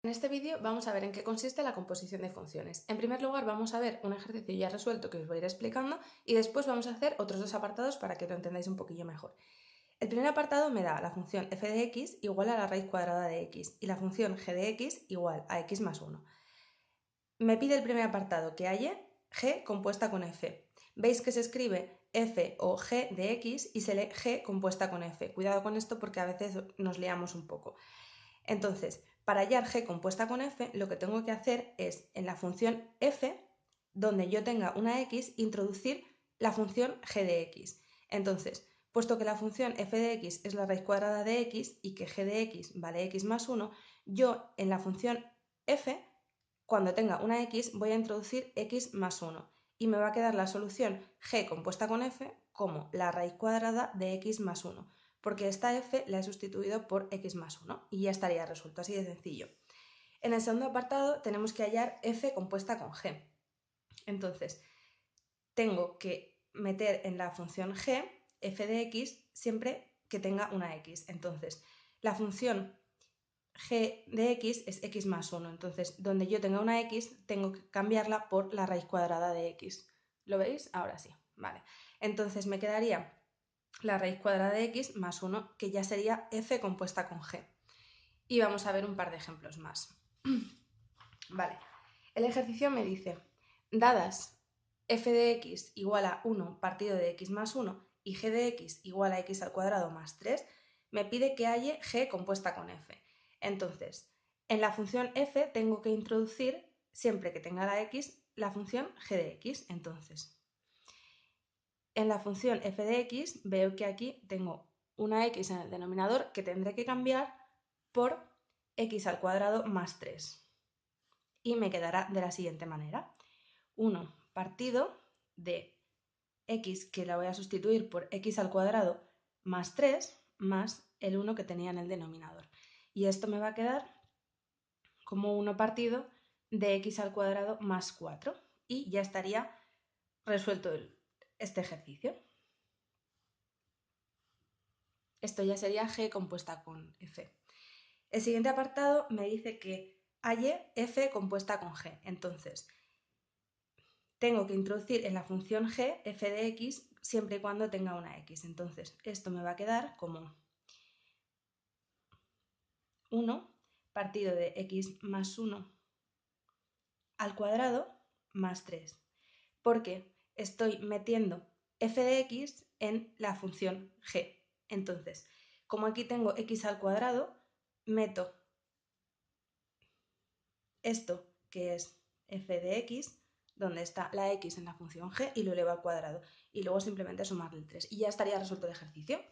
En este vídeo vamos a ver en qué consiste la composición de funciones. En primer lugar vamos a ver un ejercicio ya resuelto que os voy a ir explicando y después vamos a hacer otros dos apartados para que lo entendáis un poquillo mejor. El primer apartado me da la función f de x igual a la raíz cuadrada de x y la función g de x igual a x más 1. Me pide el primer apartado que haya g compuesta con f. Veis que se escribe f o g de x y se lee g compuesta con f. Cuidado con esto porque a veces nos liamos un poco. Entonces, para hallar g compuesta con f, lo que tengo que hacer es, en la función f, donde yo tenga una x, introducir la función g de x. Entonces, puesto que la función f de x es la raíz cuadrada de x y que g de x vale x más 1, yo en la función f, cuando tenga una x, voy a introducir x más 1 y me va a quedar la solución g compuesta con f como la raíz cuadrada de x más 1, porque esta f la he sustituido por x más 1 y ya estaría resuelto, así de sencillo. En el segundo apartado tenemos que hallar f compuesta con g. Entonces, tengo que meter en la función g f de x siempre que tenga una x. Entonces, la función g de x es x más 1. Entonces, donde yo tenga una x, tengo que cambiarla por la raíz cuadrada de x. ¿Lo veis? Ahora sí. Vale. Entonces, me quedaría la raíz cuadrada de x más 1, que ya sería f compuesta con g. Y vamos a ver un par de ejemplos más. Vale. El ejercicio me dice, dadas f de x igual a 1 partido de x más 1 y g de x igual a x al cuadrado más 3, me pide que halle g compuesta con f. Entonces, en la función f tengo que introducir, siempre que tenga la x, la función g de x. Entonces, en la función f de x veo que aquí tengo una x en el denominador que tendré que cambiar por x al cuadrado más 3. Y me quedará de la siguiente manera. 1 partido de x, que la voy a sustituir por x al cuadrado más 3, más el 1 que tenía en el denominador. Y esto me va a quedar como 1 partido de x al cuadrado más 4. Y ya estaría resuelto este ejercicio. Esto ya sería g compuesta con f. El siguiente apartado me dice que halle f compuesta con g. Entonces, tengo que introducir en la función g f de x siempre y cuando tenga una x. Entonces, esto me va a quedar como 1 partido de x más 1 al cuadrado más 3. Porque estoy metiendo f de x en la función g. Entonces, como aquí tengo x al cuadrado, meto esto que es f de x, donde está la x en la función g, y lo elevo al cuadrado. Y luego simplemente sumarle el 3. Y ya estaría resuelto el ejercicio.